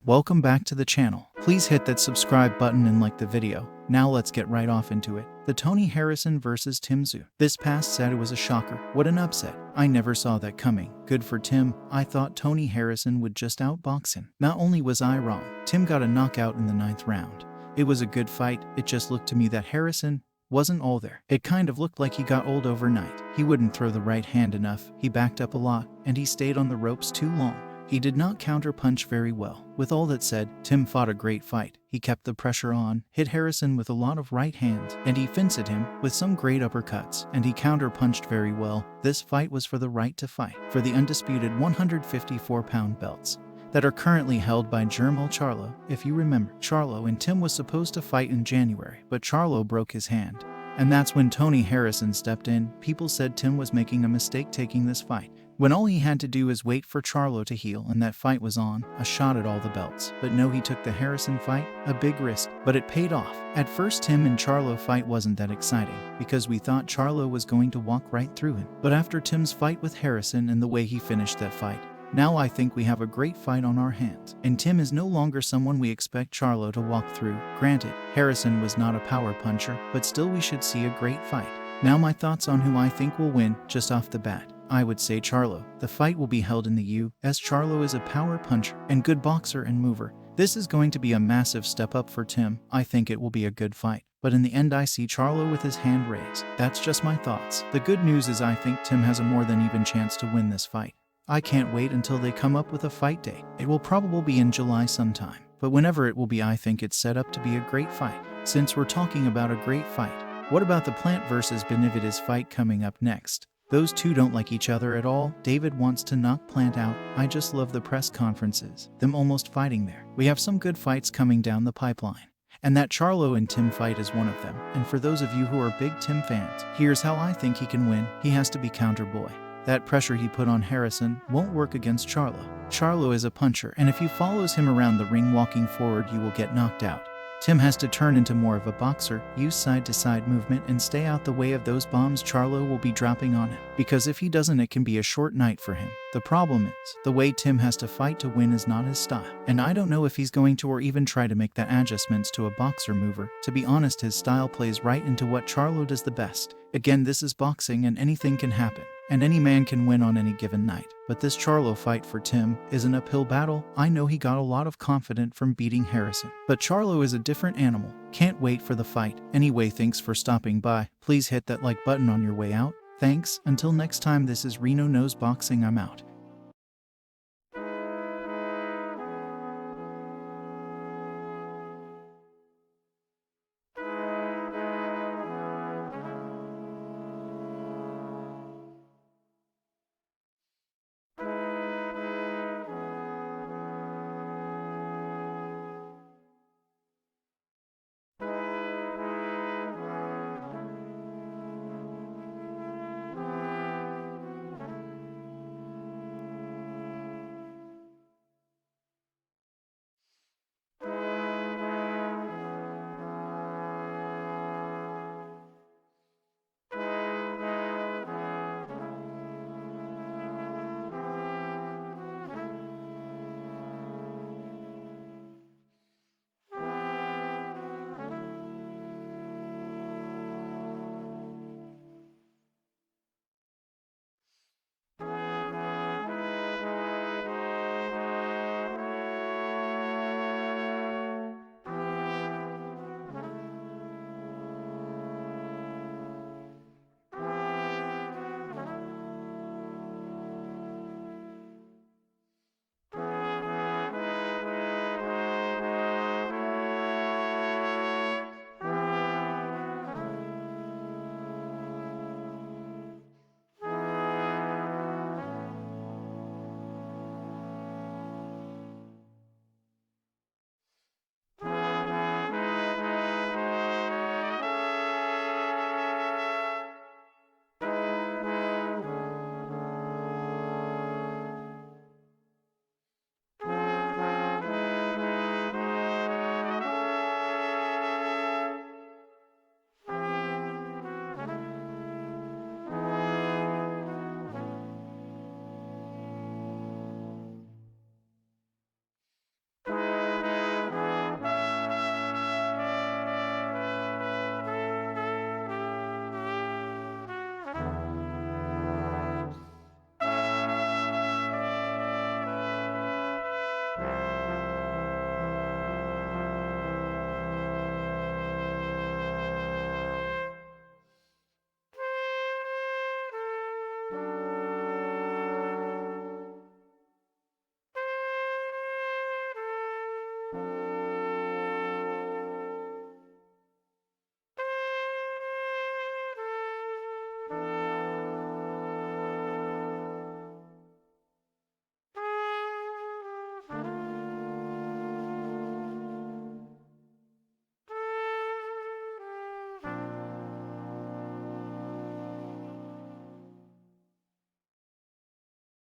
Welcome back to the channel. Please hit that subscribe button and like the video. Now let's get right off into it. The Tonyharrison vs Tsyzu. This past Saturday was a shocker. What an upset. I never saw that coming. Good for Tim. I thought Tonyharrison would just outbox him. Not only was I wrong, Tim got a knockout in the 9th round. It was a good fight. It just looked to me that Harrison wasn't all there. It kind of looked like he got old overnight. He wouldn't throw the right hand enough, he backed up a lot, and he stayed on the ropes too long. He did not counter-punch very well. With all that said, Tim fought a great fight. He kept the pressure on, hit Harrison with a lot of right hands, and he fenced him with some great uppercuts, and he counter-punched very well. This fight was for the right to fight, for the undisputed 154-pound belts that are currently held by Jermell Charlo. If you remember, Charlo and Tim was supposed to fight in January, but Charlo broke his hand. And that's when Tonyharrison stepped in. People said Tim was making a mistake taking this fight, when all he had to do is wait for Charlo to heal and that fight was on, a shot at all the belts. But no, he took the Harrison fight, a big risk, but it paid off. At first, Tim and Charlo fight wasn't that exciting, because we thought Charlo was going to walk right through him. But after Tim's fight with Harrison and the way he finished that fight, now I think we have a great fight on our hands. And Tim is no longer someone we expect Charlo to walk through. Granted, Harrison was not a power puncher, but still we should see a great fight. Now my thoughts on who I think will win, just off the bat. I would say Charlo. The fight will be held in the U.S. Charlo is a power puncher and good boxer and mover. This is going to be a massive step up for Tim. I think it will be a good fight. But in the end I see Charlo with his hand raised. That's just my thoughts. The good news is I think Tim has a more than even chance to win this fight. I can't wait until they come up with a fight date. It will probably be in July sometime. But whenever it will be, I think it's set up to be a great fight. Since we're talking about a great fight, what about the Plant vs Benavides fight coming up next? Those two don't like each other at all. David wants to knock Plant out. I just love the press conferences, them almost fighting there. We have some good fights coming down the pipeline. And that Charlo and Tim fight is one of them. And for those of you who are big Tim fans, here's how I think he can win. He has to be counter boy. That pressure he put on Harrison won't work against Charlo. Charlo is a puncher, and if he follows him around the ring walking forward, you will get knocked out. Tim has to turn into more of a boxer, use side-to-side movement, and stay out the way of those bombs Charlo will be dropping on him. Because if he doesn't, it can be a short night for him. The problem is, the way Tim has to fight to win is not his style. And I don't know if he's going to or even try to make the adjustments to a boxer mover. To be honest, his style plays right into what Charlo does the best. Again, this is boxing and anything can happen. And any man can win on any given night. But this Charlo fight for Tim is an uphill battle. I know he got a lot of confidence from beating Harrison. But Charlo is a different animal. Can't wait for the fight. Anyway, thanks for stopping by. Please hit that like button on your way out. Thanks. Until next time, this is Reno Knows Boxing. I'm out.